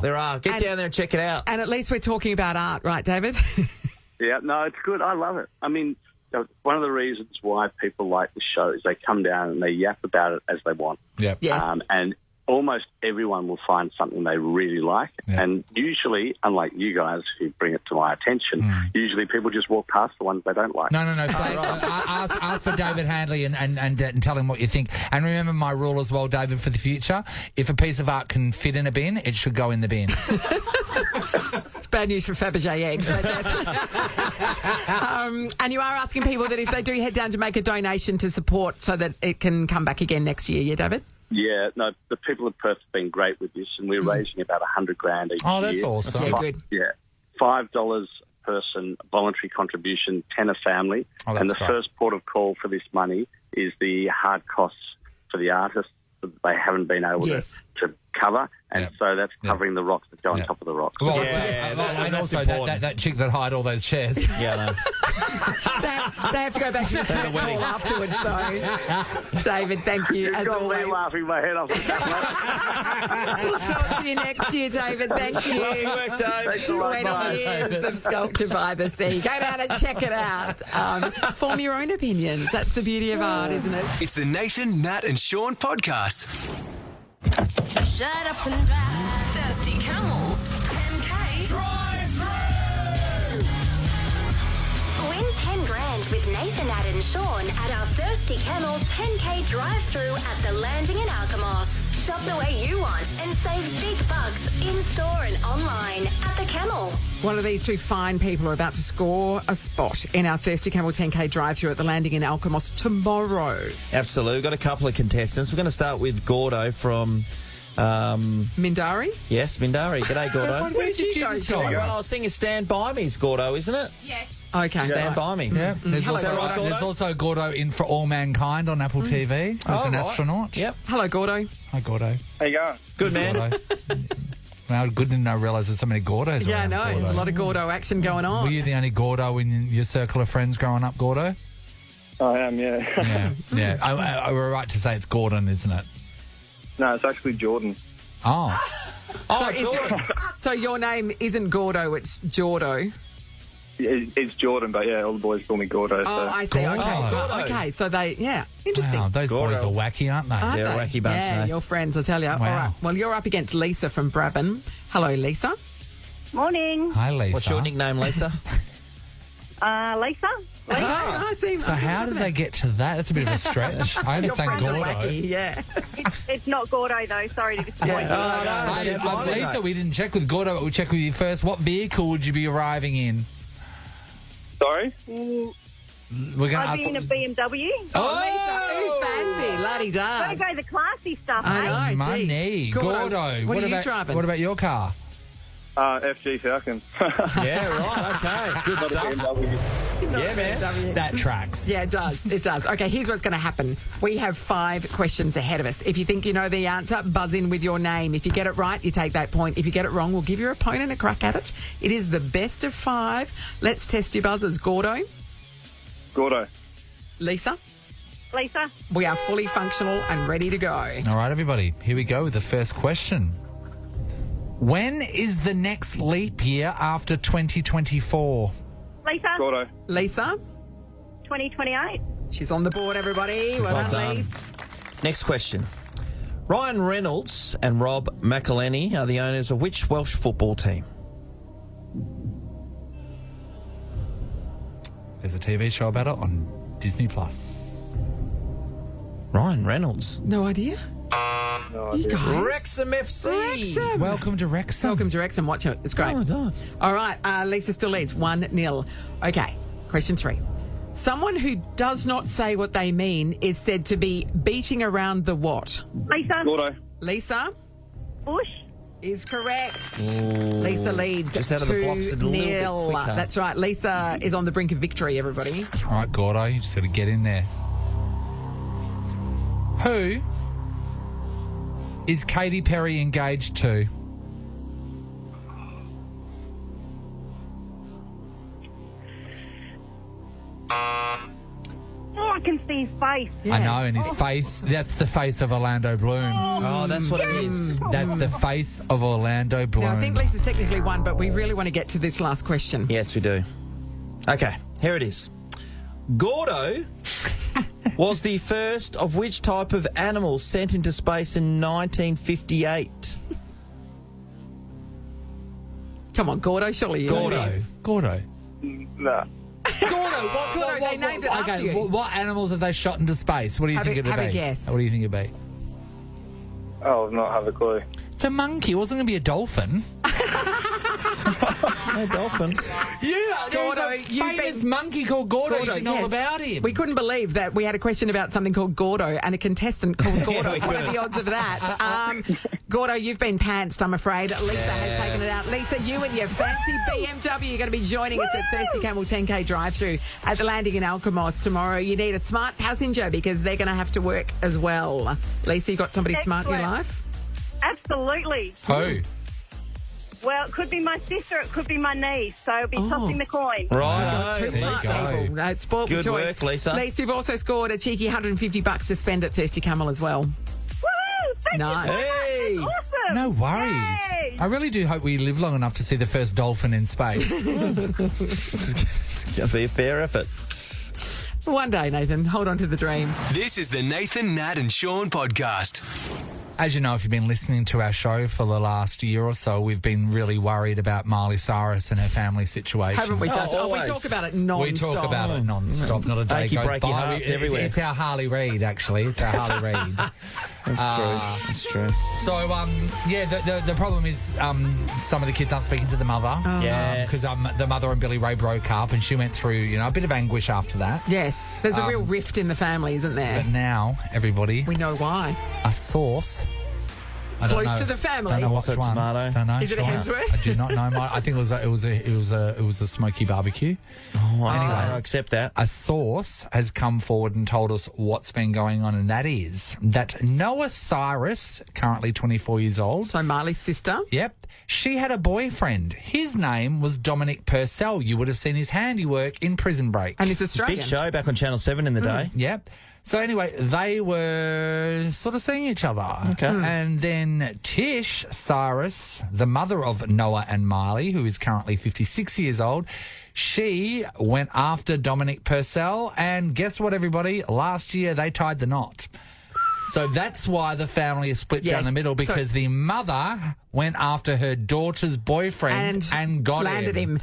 There are. Get down there and check it out. And at least we're talking about art, right, David? Yeah, no, it's good. I love it. I mean, one of the reasons why people like the show is they come down and they yap about it as they want. Yep. Yes. And almost everyone will find something they really like. Yep. And usually, unlike you guys who bring it to my attention, usually people just walk past the ones they don't like. No. Ask for David Hadley and tell him what you think. And remember my rule as well, David, for the future. If a piece of art can fit in a bin, it should go in the bin. It's bad news for Fabergé eggs. I guess. And you are asking people that if they do head down to make a donation to support so that it can come back again next year, yeah, David? Yeah, no, the people of Perth have been great with this, and we're raising about $100,000 each year. Oh, that's awesome. Yeah, good. Yeah, $5 a person, voluntary contribution, 10 a family. Oh, and the great. first port of call for this money is the hard costs for the artists that they haven't been able to cover. And so that's covering the rocks that go on top of the rocks. Well, and also that chick that hired all those chairs. Yeah, no. They have to go back to the church hall afterwards, though. David, thank you. You've as got always. me laughing my head off. We'll talk to you next year, David. Thank you. Lovely work, Dave. Thanks a lot, 20 years of Sculpture by the Sea. Go down and check it out. Form your own opinions. That's the beauty of art, isn't it? It's the Nathan, Nat and Sean podcast. Shut up and drive. Thirsty Camels. 10K. Drive through. Win 10 grand with Nathan, Nat and Sean at our Thirsty Camel 10K drive-through at the Landing in Alkimos. Shop the way you want and save big bucks in-store and online at the Camel. One of these two fine people are about to score a spot in our Thirsty Camel 10K drive-through at the Landing in Alkimos tomorrow. Absolutely. We've got a couple of contestants. We're going to start with Gordo from... Mindari? Yes, Mindari. G'day, Gordo. Where did you choose to go? Well, I was thinking Stand By Me's Gordo, isn't it? Yes. Okay. Stand By Me. Yeah. There's, Hello, there's also Gordo in For All Mankind on Apple TV. Who's an astronaut. Yep. Hello, Gordo. Hi, Gordo. How you going? Good, man. Gordo. Well, good to know. Realise there's so many Gordos. Yeah, I around, know. Gordo. There's a lot of Gordo action going on. Were you the only Gordo in your circle of friends growing up, Gordo? I am, yeah. Yeah. We're right to say it's Gordon, isn't it? No, it's actually Jordan. Oh. So your name isn't Gordo, it's Jordo. It's Jordan, but yeah, all the boys call me Gordo. Oh, I see. Gordo. Okay. Gordo. Okay. So interesting. Wow, those boys are wacky, aren't they? Aren't Yeah, they? wacky bunch, Yeah, eh? your friends, I tell you. All right. Well, you're up against Lisa from Brabham. Hello, Lisa. Morning. Hi, Lisa. What's your nickname, Lisa? Lisa. I see. So how did they get to that? That's a bit of a stretch. I understand Your Gordo. friends are wacky, yeah. It's not Gordo, though. Sorry to disappoint you. Lisa, we didn't check with Gordo, but we'll check with you first. What vehicle would you be arriving in? Sorry? We're going to I'd ask. be in a BMW. Oh, fancy. La-di-da. Gotta go the classy stuff, I know. Money. Geez. Gordo. What are you about, driving? What about your car? FG Falcon. Yeah, right. Okay. Good Not a stuff. BMW. Yeah, man. That tracks. Yeah, it does. It does. Okay, here's what's going to happen. We have 5 questions ahead of us. If you think you know the answer, buzz in with your name. If you get it right, you take that point. If you get it wrong, we'll give your opponent a crack at it. It is the best of 5. Let's test your buzzers. Gordo. Gordo. Lisa. Lisa. We are fully functional and ready to go. All right, everybody. Here we go with the first question. When is the next leap year after 2024? Lisa. Gordo. Lisa. 2028. She's on the board, everybody. Well Well done, done. Lise. Next question. Ryan Reynolds and Rob McElhenney are the owners of which Welsh football team? There's a TV show about it on Disney Plus. Ryan Reynolds. No idea. You guys. Wrexham FC. Wrexham. Welcome to Wrexham. Welcome to Wrexham. Watch it. It's great. Oh, my God. All right. Lisa still leads 1-0. Okay. Question 3. Someone who does not say what they mean is said to be beating around the what? Lisa. Gordo. Lisa Bush. is correct. Lisa leads Just out of the blocks a little bit 2-0. quicker. That's right. Lisa is on the brink of victory, everybody. All right, Gordo, you just got to get in there. Who is Katy Perry engaged to? Oh, I can see his face. I know, and his face, that's the face of Orlando Bloom. Oh, that's what it is. That's the face of Orlando Bloom. Now, I think Lisa's technically won, but we really want to get to this last question. Yes, we do. Okay, here it is. Gordo was the first of which type of animal sent into space in 1958? Come on, Gordo, surely you know Gordo. this. Gordo. Nah. Gordo, they named it after you. What animals have they shot into space? What do you Have think a- it'd be? have a guess. What do you think it'd be? Oh, I've not have a clue. It's a monkey. It wasn't going to be a dolphin. No dolphin. Yeah, Gordo, there's a you've famous been- monkey called Gordo. You should know all yes. about him. We couldn't believe that we had a question about something called Gordo and a contestant called Gordo. we What are couldn't. the odds of that? Gordo, you've been pantsed, I'm afraid. Lisa has taken it out. Lisa, you and your fancy BMW are going to be joining us at Thirsty Camel 10K drive-through at the landing in Alkimos tomorrow. You need a smart passenger because they're going to have to work as well. Lisa, you got somebody smart in your Excellent. life? Absolutely. Who? Well, it could be my sister, it could be my niece, so it'll be tossing the coin. Right. Two there you smart go. people. No, sport Good choice. work, Lisa. Lisa, you've also scored a cheeky $150 to spend at Thirsty Camel as well. Woo! Thank Nice. you so much. Hey. That's awesome. No worries. Yay. I really do hope we live long enough to see the first dolphin in space. It's going to be a fair effort. One day, Nathan. Hold on to the dream. This is the Nathan, Nat and Sean podcast. As you know, if you've been listening to our show for the last year or so, we've been really worried about Miley Cyrus and her family situation. Haven't we just? Oh, we always. talk about it non-stop. We talk about it non-stop. Not a day Achy, goes breaky by. hearts everywhere. It's our Harley Reid, actually. It's our Harley Reid. That's true. That's true. So, the problem is some of the kids aren't speaking to the mother. Yes. Because the mother and Billy Ray broke up, and she went through, a bit of anguish after that. Yes, there's a real rift in the family, isn't there? But now, everybody, We know why. a source I don't Close know. to the family. Don't know what's So one. tomato. Don't know. Is it a Sean. Hemsworth? I do not know. I think it was a smoky barbecue. Oh, Anyway. I accept that. A source has come forward and told us what's been going on, and that is that Noah Cyrus, currently 24 years old. So Marley's sister. Yep. She had a boyfriend. His name was Dominic Purcell. You would have seen his handiwork in Prison Break. And he's Australian. Big show back on Channel 7 in the day. Yep. So anyway, they were sort of seeing each other. Okay. And then Tish Cyrus, the mother of Noah and Marley, who is currently 56 years old, she went after Dominic Purcell. And guess what, everybody? Last year, they tied the knot. So that's why the family is split down the middle, because the mother went after her daughter's boyfriend and got landed him.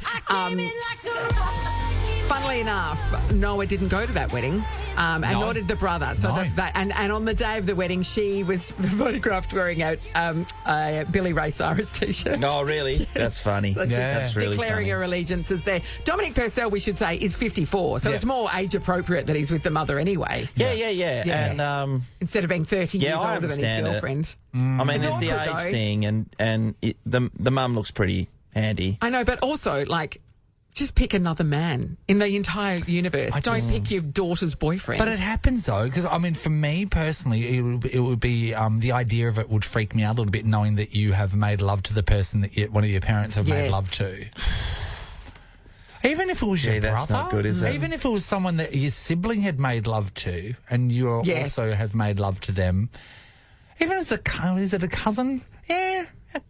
Funnily enough, Noah didn't go to that wedding, and No. nor did the brother. So No. and on the day of the wedding, she was photographed wearing a Billy Ray Cyrus t-shirt. Oh, really? That's funny. So she's That's really declaring funny. her allegiances there. Dominic Purcell, we should say, is 54, so it's more age appropriate that he's with the mother anyway. Yeah. And instead of being 30 years I older than his understand it. girlfriend. I mean, It's there's the awkward, age though. thing, and the mum looks pretty handy. I know, but also, like, just pick another man in the entire universe. Don't pick your daughter's boyfriend. But it happens, though, because, I mean, for me personally, it would be the idea of it would freak me out a little bit, knowing that you have made love to the person that one of your parents have made love to. Even if it was your brother. That's not good, is it? Even if it was someone that your sibling had made love to, and you also have made love to them. Even as is it a cousin? Yeah.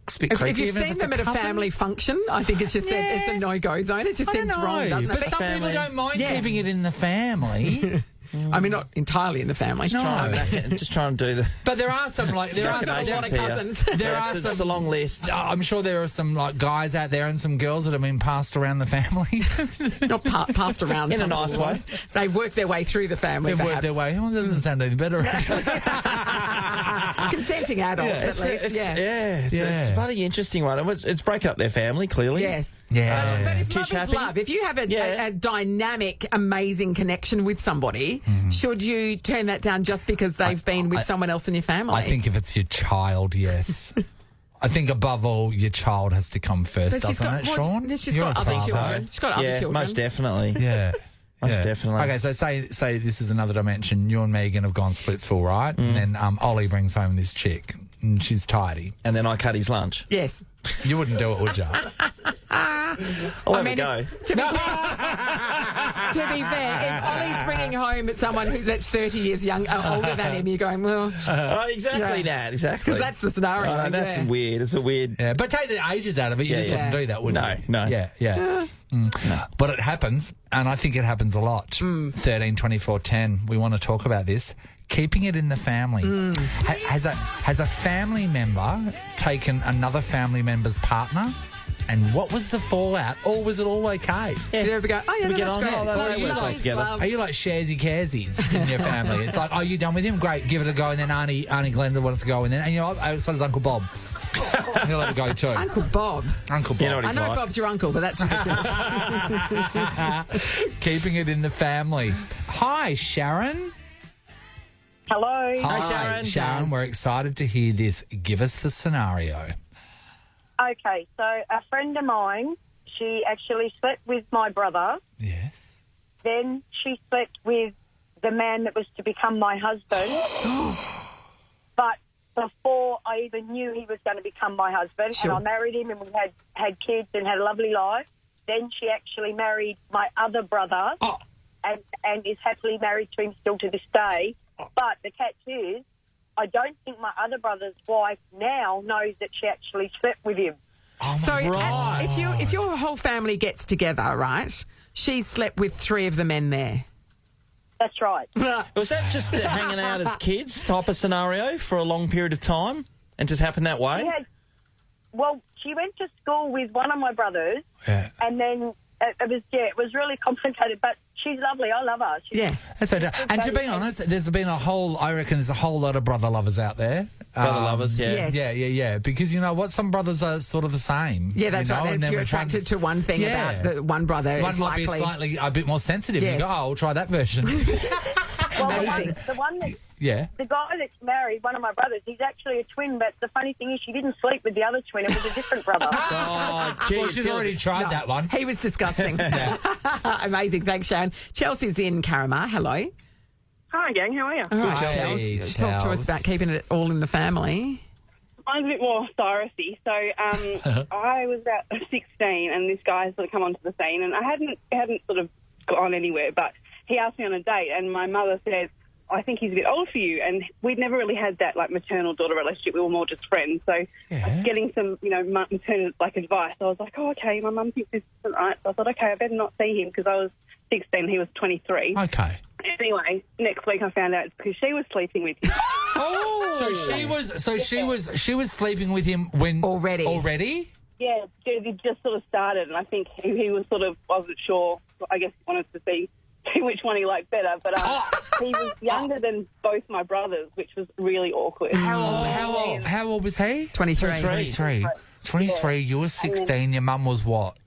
It's a bit If creepy, you've even if seen it's them a at a cousin. family function, I think it's just it's a no-go zone. It just I don't seems wrong, know, doesn't but it? some people don't mind keeping it in the family. I mean, not entirely in the family. Just trying to do the. But there are some there are a lot of cousins. There are It's a long list. I'm sure there are some guys out there and some girls that have been passed around the family. Not passed around In a nice way. They've worked their way through the family. They've worked their way. Well, it doesn't sound any better. Consenting adults, at least. It's a bloody interesting one. It's breaking up their family, clearly. Yes. Yeah. But if Tish love is happy? love, if you have a dynamic, amazing connection with somebody, should you turn that down just because they've been with someone else in your family? I think if it's your child, yes. I think above all, your child has to come first, But she's doesn't got- it, well, Sean? she's You're got a other father. children. She's got other Yeah, children. most definitely. Yeah. Most definitely. Okay, so say this is another dimension. You and Megan have gone Splitsville, right? And then Ollie brings home this chick, and she's tidy. And then I cut his lunch. Yes. You wouldn't do it, would you? I'll have a go. To be fair, if Ollie's bringing home someone that's 30 years older than him, you're going, well... Oh, exactly, Nat, exactly. 'Cause that's the scenario. Oh, no, that's weird. It's a weird... Yeah, but take the ages out of it. You just wouldn't do that, would you? No. Yeah. But it happens, and I think it happens a lot. 13, 24, 10. We want to talk about this. Keeping it in the family. Has a family member taken another family member's partner? And what was the fallout? Or was it all okay? Did you ever go, oh, yeah, We no, get that's on? great. Oh, they Love work you, well love, together. love. Are you like sharesy caresies in your family? It's like, oh, you done with him? Great, give it a go. And then Auntie Glenda wants to go in there. And you know what? So does Uncle Bob. He'll let it go too. Uncle Bob. Uncle Bob. You know what I he's know like. Bob's your uncle, but that's ridiculous. Keeping it in the family. Hi, Sharon. Hello. Hi, Sharon. We're excited to hear this. Give us the scenario. Okay, so a friend of mine, she actually slept with my brother. Yes. Then she slept with the man that was to become my husband. But before I even knew he was going to become my husband, Sure. and I married him and we had kids and had a lovely life, then she actually married my other brother and is happily married to him still to this day. But the catch is, I don't think my other brother's wife now knows that she actually slept with him. So if your whole family gets together, right, she slept with 3 of the men there. That's right. Was that just hanging out as kids type of scenario for a long period of time and just happened that way? She went to school with one of my brothers, and then it was really complicated, but she's lovely. I love her. That's right. And to be honest, there's been I reckon there's a whole lot of brother lovers out there. Brother lovers, yeah. Yes. Yeah. Because you know what? Some brothers are sort of the same. Yeah, that's you know, right. and If then you're which ones- attracted to one thing about the one brother, one it's might likely... be a bit more sensitive. Yes. You go, oh, I'll try that version. Well, the one that Yeah. The guy that's married, one of my brothers, he's actually a twin, but the funny thing is she didn't sleep with the other twin. It was a different brother. Oh, gee, Well, she's already tried that one. He was disgusting. Amazing. Thanks, Sharon. Chelsea's in Carramar. Hello. Hi, gang. How are you? All right, Hey, Chelsea. Talk to us about keeping it all in the family. Mine's a bit more Cyrusy. So I was about 16 and this guy sort of come onto the scene and I hadn't sort of gone anywhere, but he asked me on a date and my mother said, I think he's a bit old for you. And we'd never really had that like maternal-daughter relationship. We were more just friends. So I was getting some, maternal like advice. I was like, oh, okay, my mum thinks this isn't right. So I thought, okay, I better not see him because I was 16, he was 23. Okay. Anyway, next week I found out it's because she was sleeping with him. she was sleeping with him when already? Yeah, it just sort of started, and I think he was sort of wasn't sure. I guess he wanted to see which one he liked better, but he was younger than both my brothers, which was really awkward. How old was he? 23. 23. You were 16. Your mum was what?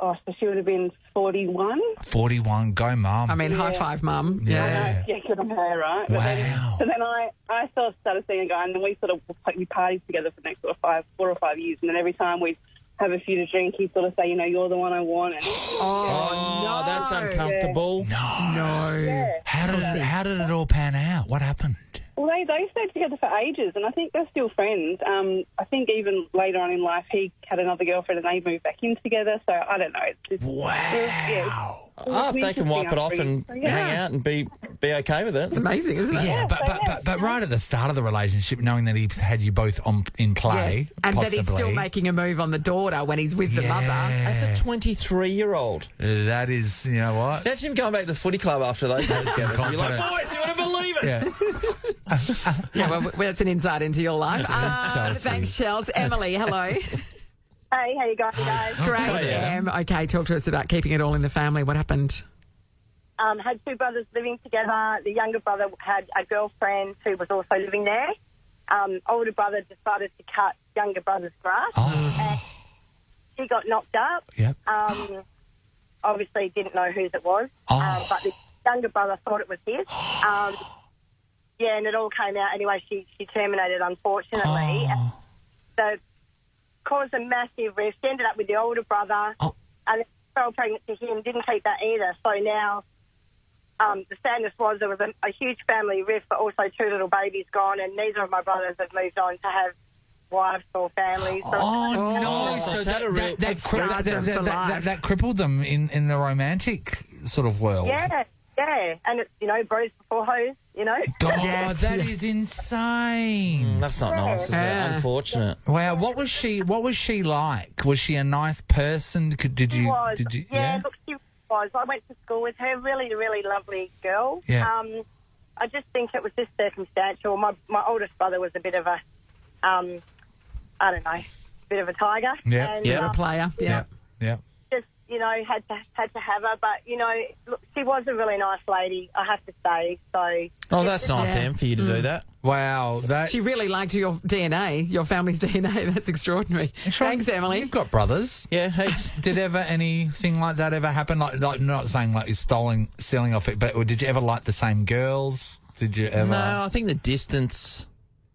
Oh, so she would have been 41. 41. Go, mum. I mean, high five, mum. Yeah. Yeah, good on her, right? Wow. So then I sort of started seeing a guy, and then we sort of we partied together for the next sort of 4 or 5 years, and then every time we'd have a few to drink, he'd sort of say, you're the one I want. And, no, that's uncomfortable. No. Yeah. How did it all pan out? What happened? Well, they stayed together for ages, and I think they're still friends. I think even later on in life, he had another girlfriend, and they moved back in together. So I don't know. It's just, wow. If they can wipe it off and hang out and be okay with it. It's amazing, isn't it? Yeah, but right at the start of the relationship, knowing that he's had you both in play, Yes. And possibly, that he's still making a move on the daughter when he's with the mother. As a 23-year-old. That is, you know what? Imagine him going back to the footy club after those days together. You're like, boys, you want to believe it? Yeah. Yeah, well, that's an insight into your life. Thanks, Chelsea. Emily, hello. Hey, how you going, guys? Great, Em. Okay, talk to us about keeping it all in the family. What happened? Had two brothers living together. The younger brother had a girlfriend who was also living there. Older brother decided to cut younger brother's grass. And he got knocked up. Yep. Obviously didn't know whose it was. But the younger brother thought it was his. Yeah, and it all came out. Anyway, she terminated, unfortunately. So caused a massive rift. She ended up with the older brother. And fell pregnant to him. Didn't keep that either. So now the sadness was there was a huge family rift, but also two little babies gone, and neither of my brothers have moved on to have wives or families. So No, so that crippled them in the romantic sort of world. Yeah, and it's, bros before hoes, God, that is insane. That's not nice, is it? Unfortunate. Wow, what was she like? Was she a nice person? Did you? Yeah, look, she was. I went to school with her. Really, really lovely girl. Yeah. I just think it was just circumstantial. My oldest brother was a bit of a, I don't know, bit of a tiger. Yeah, and, a player. Yeah. Just, had to have her. But, look, she was a really nice lady, I have to say. So. Oh, that's nice, Em, for you to do that. Wow. She really liked your DNA, your family's DNA. That's extraordinary. Thanks, Emily. You've got brothers. Yeah, heaps. Did ever anything like that ever happen? Like not saying like you're stealing off it, but did you ever like the same girls? Did you ever? No, I think the distance.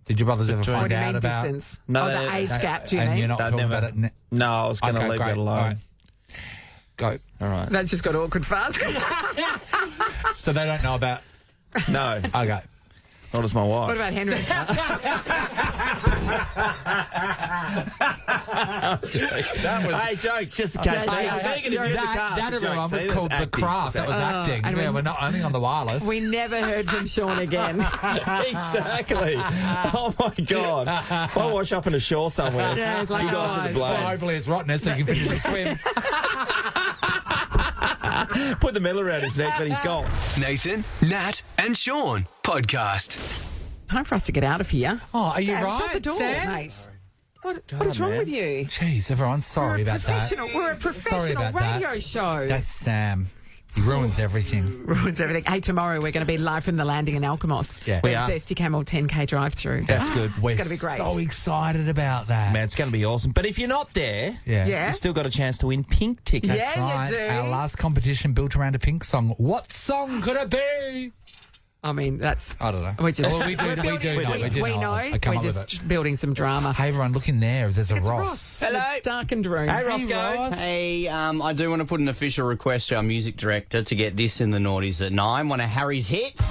Did your brothers ever What find do you out mean about? distance? No, the age gap, do you and mean? you're not talking about it. No, I was going to leave great. that alone. All right. Go. All right. That just got awkward fast. So they don't know about. No. Okay. Not as my wife. What about Henry? Hey, jokes, just a case. That everyone was called The Craft. That was acting. and We're not only on the wireless. We never heard from Sean again. Exactly. Oh, my God. If I wash up in a shore somewhere, Yeah, it's like, you guys are to blame. Well, hopefully it's rottenness so you can finish the swim. Put the medal around his neck, but he's gone. Nathan, Nat, and Sean podcast. Time for us to get out of here. Oh, are you Sam, right, shut the door, Sam? mate. What is wrong with you? Jeez, everyone's sorry about that. We're a professional radio show. That's Sam. He ruins everything. Ruins everything. Hey, tomorrow we're going to be live from the landing in Alkimos. Yeah. We With are. Thirsty Camel 10K drive-through. That's good. We're gonna be great. so excited about that. Man, it's going to be awesome. But if you're not there, Yeah. you've still got a chance to win pink tickets. Yeah, you Right. do. Our last competition built around a Pink song. What song could it be? I mean, that's... I don't know. We're just, Well, we do know. We're just building some drama. Hey, everyone, look in there. There's a It's Ross. Hello. Darkened room. Hey, Roscoe. Hey, I do want to put an official request to our music director to get this in the noughties at 9. One of Harry's hits.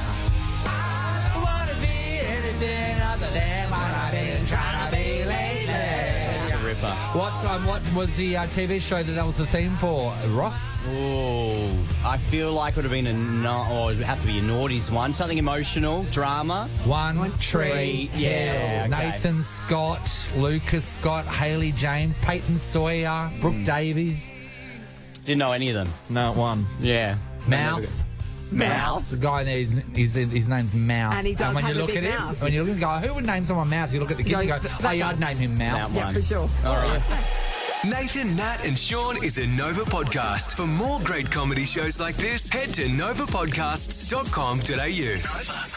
What was the TV show that was the theme for, Ross? Oh, I feel like it would have been it would have to be a naughties one. Something emotional, drama. One Tree. Yeah. Okay. Nathan Scott, Lucas Scott, Haley James, Peyton Sawyer, Brooke Davies. Didn't know any of them. No, one. Yeah. Mouth. The guy there, his name's Mouth. And he does when have you a look big at him, mouth. when you look and go, who would name someone Mouth? You look at the kid and you go, oh, yeah, I'd name him Mouth. Yeah, for sure. All right. Nathan, Nat, and Sean is a Nova podcast. For more great comedy shows like this, head to novapodcasts.com.au. Nova.